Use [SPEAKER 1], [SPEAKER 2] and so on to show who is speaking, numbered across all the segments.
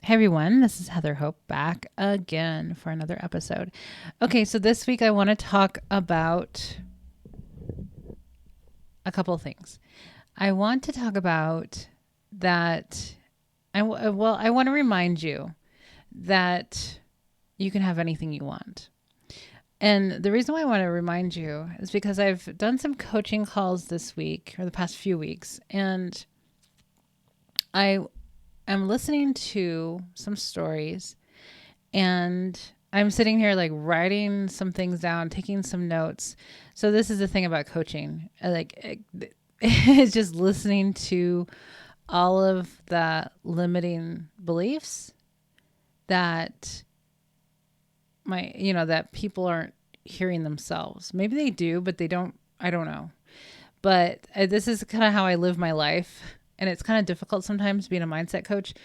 [SPEAKER 1] Hey everyone, this is Heather Hope back again for another episode. Okay, so this week I want to talk about a couple of things. I want to talk about that. I want to remind you that you can have anything you want. And the reason why I want to remind you is because I've done some coaching calls this week or the past few weeks, and I am listening to some stories and I'm sitting here like writing some things down, taking some notes. So this is the thing about coaching. It's just listening to all of the limiting beliefs that that people aren't hearing themselves. Maybe they do, but they don't. I don't know. But this is kind of how I live my life. And it's kind of difficult sometimes being a mindset coach.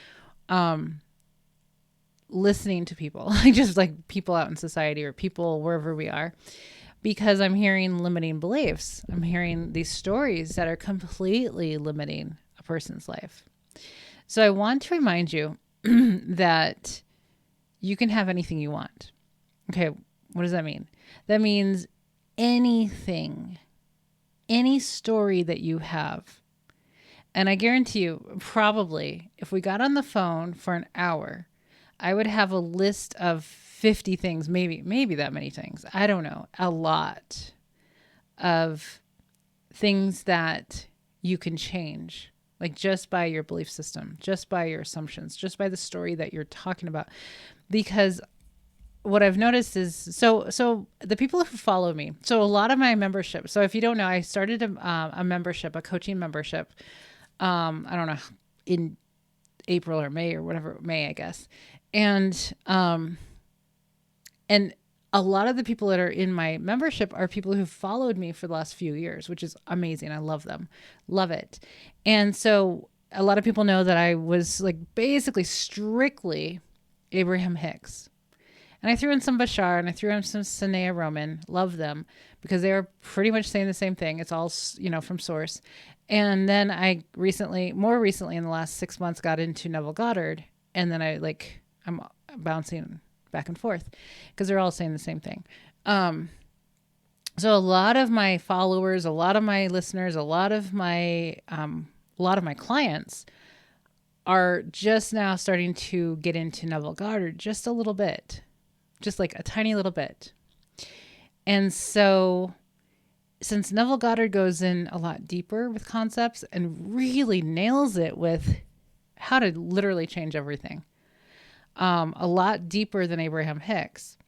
[SPEAKER 1] Listening to people, like just like people out in society or people wherever we are, because I'm hearing limiting beliefs. I'm hearing these stories that are completely limiting a person's life. So I want to remind you that you can have anything you want. Okay, what does that mean? That means anything, any story that you have. And I guarantee you, probably, if we got on the phone for an hour, I would have a list of 50 things, maybe that many things. I don't know, a lot of things that you can change, like just by your belief system, just by your assumptions, just by the story that you're talking about. Because what I've noticed is, so the people who follow me, so a lot of my membership. So if you don't know, I started a membership, a coaching membership. I don't know, in April or May or whatever, May, I guess. And a lot of the people that are in my membership are people who've followed me for the last few years, which is amazing. I love them. Love it. And so a lot of people know that I was like basically strictly Abraham Hicks. And I threw in some Bashar and I threw in some Sanea Roman. Love them because they are pretty much saying the same thing. It's all, from source. And then I more recently in the last 6 months, got into Neville Goddard. And then I'm bouncing back and forth because they're all saying the same thing. So a lot of my followers, a lot of my listeners, a lot of my clients are just now starting to get into Neville Goddard just a little bit, just like a tiny little bit. And so since Neville Goddard goes in a lot deeper with concepts and really nails it with how to literally change everything, a lot deeper than Abraham Hicks.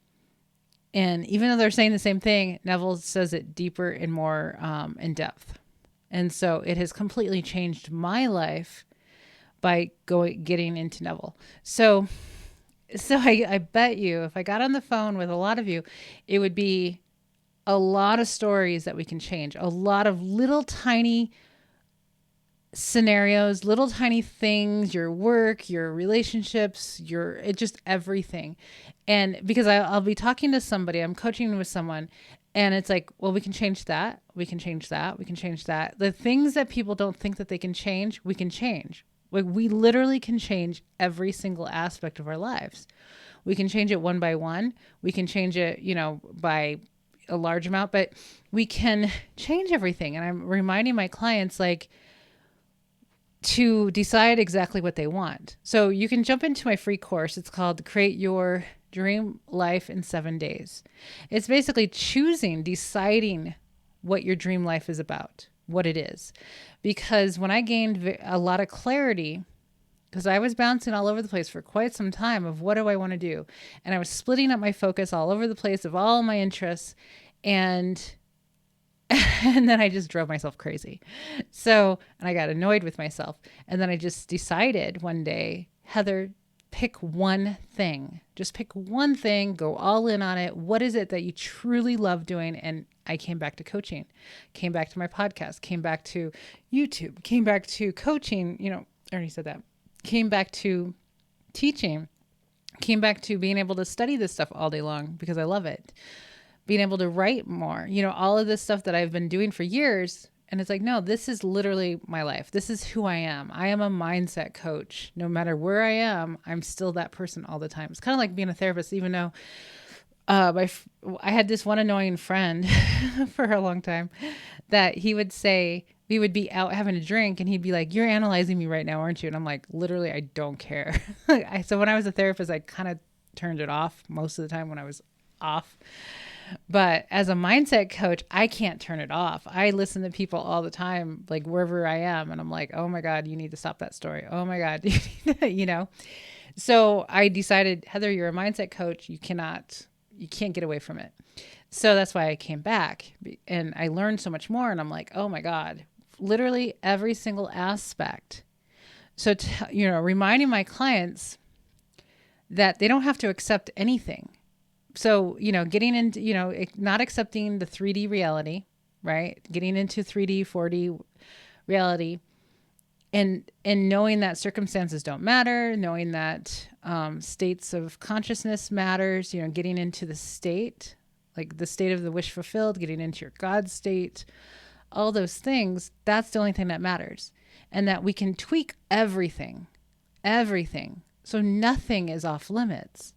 [SPEAKER 1] And even though they're saying the same thing, Neville says it deeper and more in depth. And so it has completely changed my life by getting into Neville. So I bet you if I got on the phone with a lot of you, it would be a lot of stories that we can change, a lot of little tiny scenarios, little tiny things, your work, your relationships, just everything. And because I'll be talking to somebody, I'm coaching with someone, and it's like, well, we can change that. We can change that. We can change that. The things that people don't think that they can change, we can change. Like we literally can change every single aspect of our lives. We can change it one by one. We can change it, by a large amount, but we can change everything. And I'm reminding my clients to decide exactly what they want. So you can jump into my free course. It's called Create Your Dream Life in 7 Days. It's basically deciding what your dream life is about, what it is. Because when I gained a lot of clarity, because I was bouncing all over the place for quite some time of what do I want to do? And I was splitting up my focus all over the place of all my interests. And then I just drove myself crazy. And I got annoyed with myself. And then I just decided one day, Heather, pick one thing. Just pick one thing, go all in on it. What is it that you truly love doing? And I came back to coaching, came back to my podcast, came back to YouTube, came back to coaching. I already said that. Came back to teaching, came back to being able to study this stuff all day long because I love it. Being able to write more, all of this stuff that I've been doing for years And it's like, no, this is literally my life. This is who I am. I am a mindset coach. No matter where I am, I'm still that person all the time. It's kind of like being a therapist, even though I had this one annoying friend for a long time that he would say, we would be out having a drink and he'd be like, you're analyzing me right now, aren't you? And I'm like, literally, I don't care. So when I was a therapist, I kind of turned it off most of the time when I was off. But as a mindset coach, I can't turn it off. I listen to people all the time, like wherever I am. And I'm like, oh my God, you need to stop that story. Oh my God, you know? So I decided, Heather, you're a mindset coach. You can't get away from it. So that's why I came back and I learned so much more. And I'm like, oh my God, literally every single aspect. So, reminding my clients that they don't have to accept anything. So, getting into, not accepting the 3D reality, right? Getting into 3D, 4D reality and knowing that circumstances don't matter, knowing that states of consciousness matters, getting into the state, like the state of the wish fulfilled, getting into your God state, all those things, that's the only thing that matters. And that we can tweak everything. So nothing is off limits.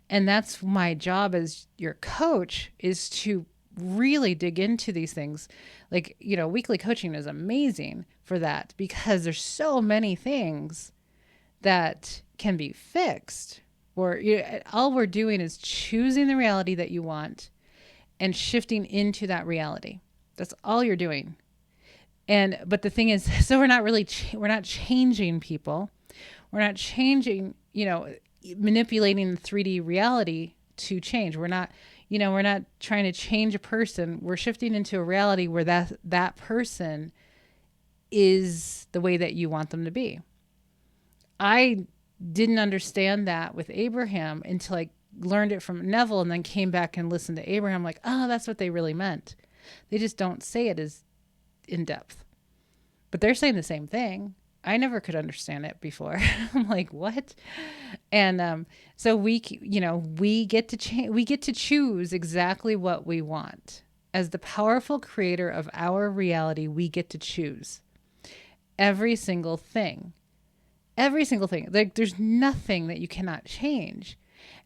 [SPEAKER 1] And that's my job as your coach, is to really dig into these things. Like, weekly coaching is amazing for that because there's so many things that can be fixed. Or all we're doing is choosing the reality that you want and shifting into that reality. That's all you're doing. But the thing is, so we're not changing people. We're not changing, manipulating the 3D reality to change. We're not trying to change a person. We're shifting into a reality where that person is the way that you want them to be. I didn't understand that with Abraham until I learned it from Neville and then came back and listened to Abraham. Like, oh, that's what they really meant. They just don't say it as in depth, but they're saying the same thing. I never could understand it before. I'm like, what? And so we get to change. We get to choose exactly what we want. As the powerful creator of our reality, we get to choose every single thing. Like, there's nothing that you cannot change.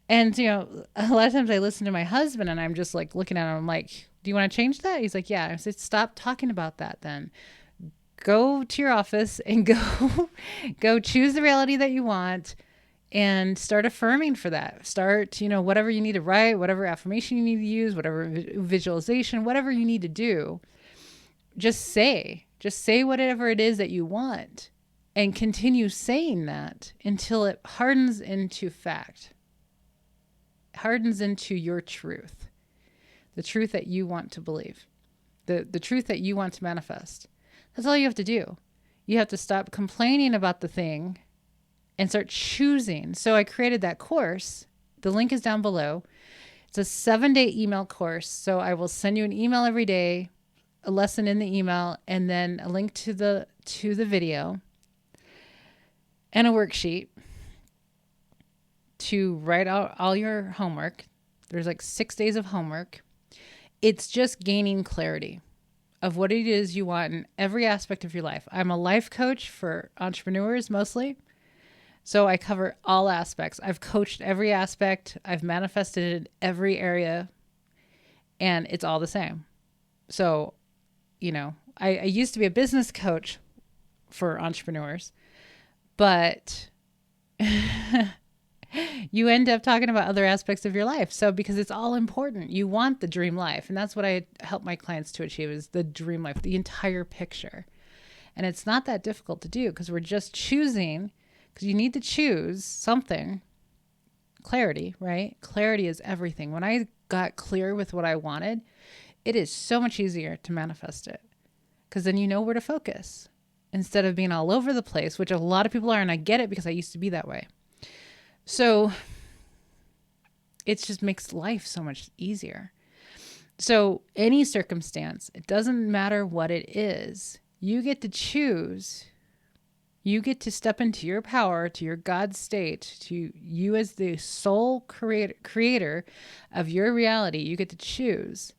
[SPEAKER 1] And a lot of times I listen to my husband and I'm just like looking at him. I'm like, do you want to change that? He's like, yeah. I said, stop talking about that then. Go to your office and go choose the reality that you want and start affirming for that. Start, whatever you need to write, whatever affirmation you need to use, whatever visualization, whatever you need to do. Just say whatever it is that you want and continue saying that until it hardens into fact, hardens into your truth, the truth that you want to believe, the truth that you want to manifest. That's all you have to do. You have to stop complaining about the thing and start choosing. So I created that course. The link is down below. It's a 7-day email course. So I will send you an email every day, a lesson in the email, and then a link to the video and a worksheet to write out all your homework. There's like 6 days of homework. It's just gaining clarity of what it is you want in every aspect of your life. I'm a life coach for entrepreneurs mostly. So I cover all aspects. I've coached every aspect. I've manifested in every area, and it's all the same. So, I used to be a business coach for entrepreneurs, but you end up talking about other aspects of your life. So because it's all important, you want the dream life. And that's what I help my clients to achieve, is the dream life, the entire picture. And it's not that difficult to do because we're just choosing, because you need to choose something. Clarity, right? Clarity is everything. When I got clear with what I wanted, it is so much easier to manifest it because then you know where to focus instead of being all over the place, which a lot of people are. And I get it because I used to be that way. So it just makes life so much easier. So any circumstance, it doesn't matter what it is, you get to choose. You get to step into your power, to your God state, to you as the sole creator of your reality. You get to choose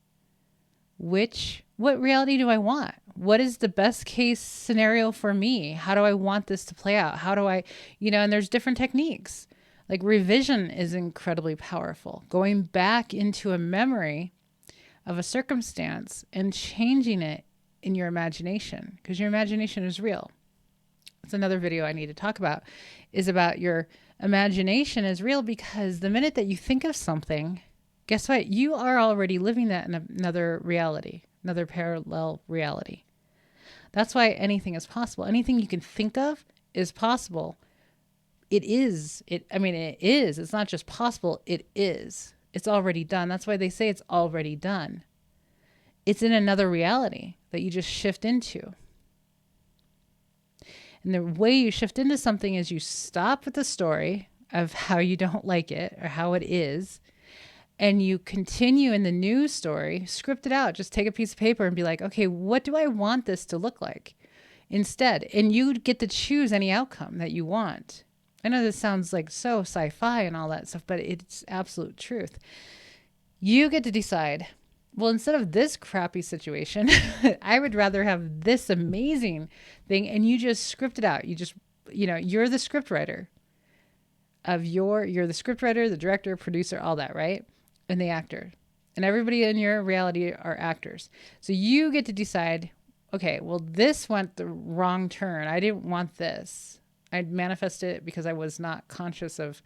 [SPEAKER 1] what reality do I want? what is the best case scenario for me? How do I want this to play out? How do I, and there's different techniques. Like revision is incredibly powerful. Going back into a memory of a circumstance and changing it in your imagination, because your imagination is real. It's another video I need to talk about, is about your imagination is real, because the minute that you think of something, guess what? You are already living that in another reality, another parallel reality. That's why anything is possible. Anything you can think of is possible. It is. It is. It's not just possible. It is. It's already done. That's why they say it's already done. It's in another reality that you just shift into. And the way you shift into something is you stop with the story of how you don't like it or how it is, and you continue in the new story, script it out. Just take a piece of paper and be like, okay, what do I want this to look like instead? And you get to choose any outcome that you want. I know this sounds like so sci-fi and all that stuff, but it's absolute truth. You get to decide, well, instead of this crappy situation, I would rather have this amazing thing. And you just script it out. You just, you're the script writer you're the script writer, the director, producer, all that, right? And the actor. And everybody in your reality are actors. So you get to decide, okay, well, this went the wrong turn. I didn't want this. I manifested it because I was not conscious of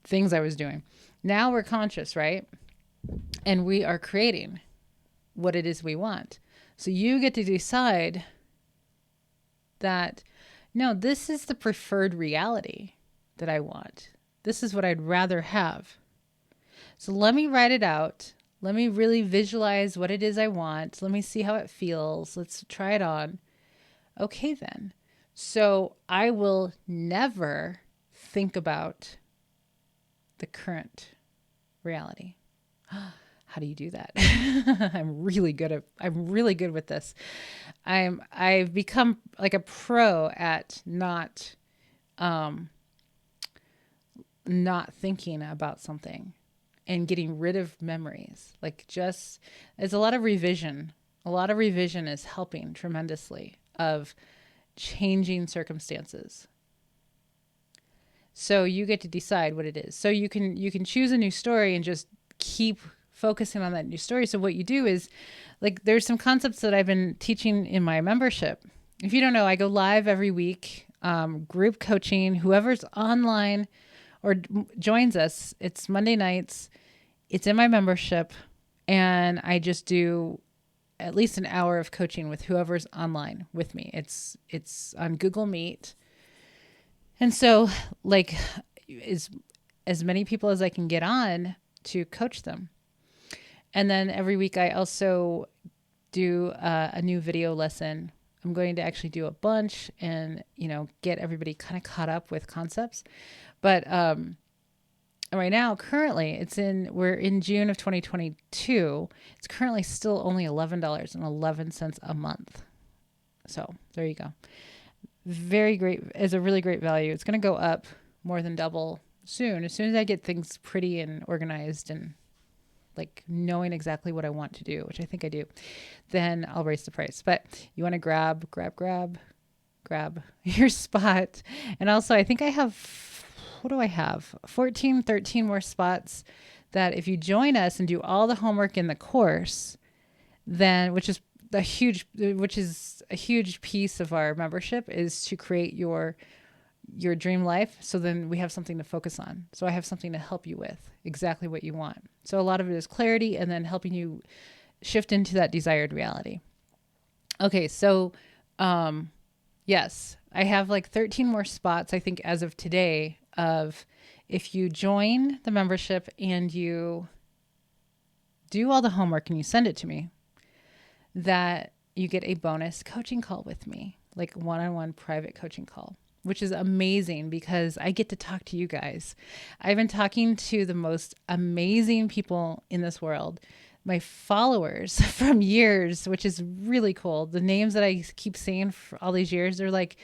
[SPEAKER 1] things I was doing. Now we're conscious, right? And we are creating what it is we want. So you get to decide that, no, this is the preferred reality that I want. This is what I'd rather have. So let me write it out. Let me really visualize what it is I want. Let me see how it feels. Let's try it on. Okay, then. So I will never think about the current reality. How do you do that? I'm really good with this. I've become like a pro at not thinking about something and getting rid of memories. Like it's a lot of revision. A lot of revision is helping tremendously of changing circumstances. So you get to decide what it is. So you can choose a new story and just keep focusing on that new story. So what you do is, like, there's some concepts that I've been teaching in my membership. If you don't know, I go live every week, group coaching, whoever's online or joins us. It's Monday nights. It's in my membership. And I just do at least an hour of coaching with whoever's online with me. It's on Google Meet. And so, like, as many people as I can get on to coach them. And then every week I also do a new video lesson. I'm going to actually do a bunch and, get everybody kind of caught up with concepts. But right now, currently, we're in June of 2022. It's currently still only $11.11 a month. So there you go. Very great. It's a really great value. It's going to go up more than double soon. As soon as I get things pretty and organized and like knowing exactly what I want to do, which I think I do, then I'll raise the price. But you want to grab your spot. And also, I think I have, what do I have? 13 more spots that if you join us and do all the homework in the course, then, which is a huge piece of our membership, is to create your dream life. So then we have something to focus on. So I have something to help you with exactly what you want. So a lot of it is clarity and then helping you shift into that desired reality. Okay. So, yes, I have like 13 more spots, I think, as of today, of if you join the membership and you do all the homework and you send it to me, that you get a bonus coaching call with me, like one-on-one private coaching call, which is amazing because I get to talk to you guys. I've been talking to the most amazing people in this world, my followers from years, which is really cool. The names that I keep saying for all these years, they're like,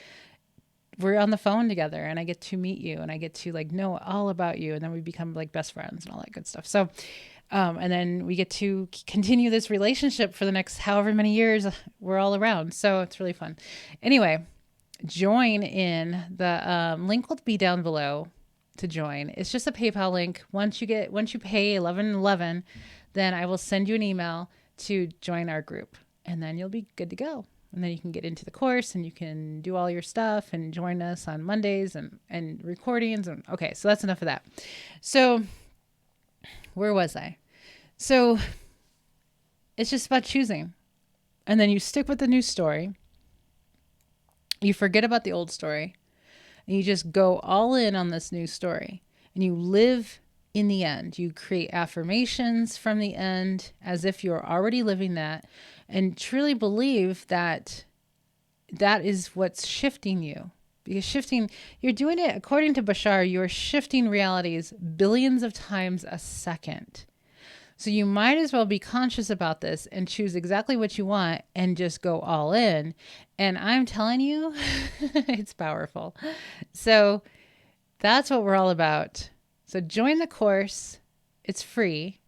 [SPEAKER 1] we're on the phone together and I get to meet you and I get to like know all about you. And then we become like best friends and all that good stuff. So And then we get to continue this relationship for the next however many years we're all around. So it's really fun. Anyway, join in. The link will be down below to join. It's just a PayPal link. Once you pay $11.11, then I will send you an email to join our group, and then you'll be good to go. And then you can get into the course and you can do all your stuff and join us on Mondays and recordings. And okay, so that's enough of that. So where was I? So it's just about choosing. And then you stick with the new story. You forget about the old story. And you just go all in on this new story. And you live in the end. You create affirmations from the end as if you're already living that. And truly believe that that is what's shifting you. Because you're doing it according to Bashar, you're shifting realities billions of times a second. So you might as well be conscious about this and choose exactly what you want and just go all in. And I'm telling you, it's powerful. So that's what we're all about. So join the course. It's free.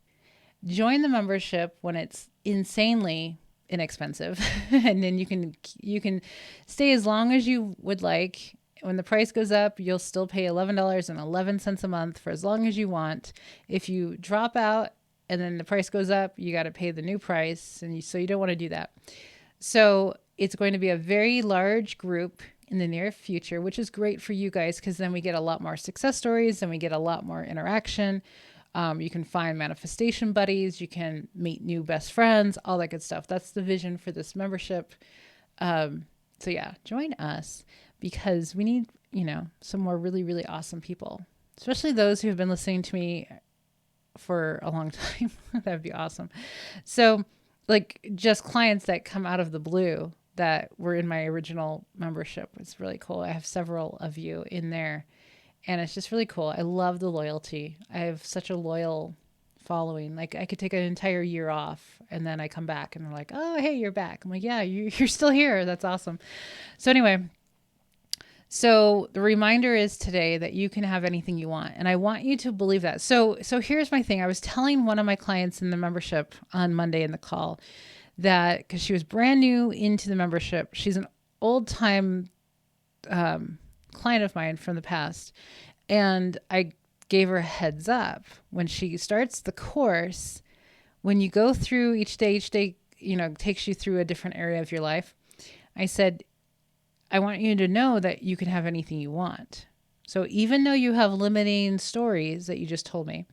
[SPEAKER 1] Join the membership when it's insanely inexpensive. And then you can stay as long as you would like. When the price goes up, you'll still pay $11.11 a month for as long as you want. If you drop out and then the price goes up, you got to pay the new price. So you don't want to do that. So it's going to be a very large group in the near future, which is great for you guys because then we get a lot more success stories and we get a lot more interaction. You can find manifestation buddies. You can meet new best friends, all that good stuff. That's the vision for this membership. So yeah, join us because we need, some more really, really awesome people, especially those who have been listening to me for a long time. That'd be awesome. So like just clients that come out of the blue that were in my original membership. It's really cool. I have several of you in there. And it's just really cool. I love the loyalty. I have such a loyal following. Like I could take an entire year off and then I come back and they're like, oh, hey, you're back. I'm like, yeah, you're still here. That's awesome. So anyway, so the reminder is today that you can have anything you want. And I want you to believe that. So here's my thing. I was telling one of my clients in the membership on Monday in the call that because she was brand new into the membership, she's an old time client of mine from the past. And I gave her a heads up when she starts the course, when you go through each day, takes you through a different area of your life. I said, I want you to know that you can have anything you want. So even though you have limiting stories that you just told me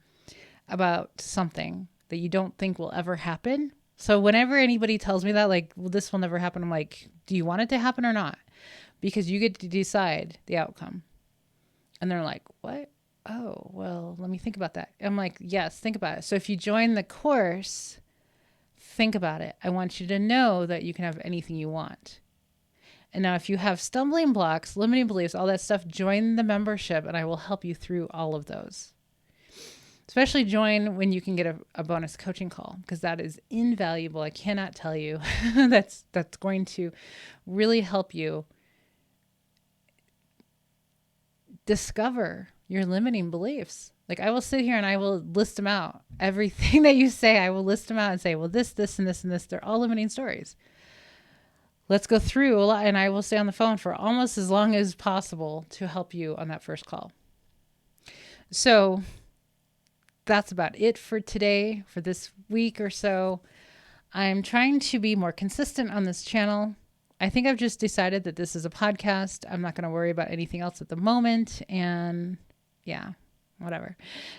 [SPEAKER 1] about something that you don't think will ever happen. So whenever anybody tells me that, like, well, this will never happen, I'm like, do you want it to happen or not? Because you get to decide the outcome. And they're like, what? Oh, well, let me think about that. I'm like, yes, think about it. So if you join the course, think about it. I want you to know that you can have anything you want. And now if you have stumbling blocks, limiting beliefs, all that stuff, join the membership and I will help you through all of those. Especially join when you can get a bonus coaching call because that is invaluable. I cannot tell you. that's going to really help you discover your limiting beliefs. Like I will sit here and I will list them out. Everything that you say, I will list them out and say, well, this, and this, and this, they're all limiting stories. Let's go through a lot. And I will stay on the phone for almost as long as possible to help you on that first call. So that's about it for today, for this week or so. I'm trying to be more consistent on this channel. I think I've just decided that this is a podcast. I'm not going to worry about anything else at the moment. And yeah, whatever.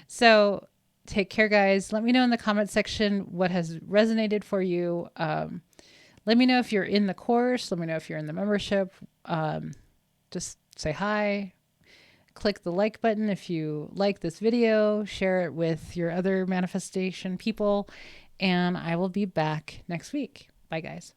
[SPEAKER 1] So take care, guys. Let me know in the comment section what has resonated for you. Let me know if you're in the course. Let me know if you're in the membership. Just say hi. Click the like button if you like this video. Share it with your other manifestation people. And I will be back next week. Bye, guys.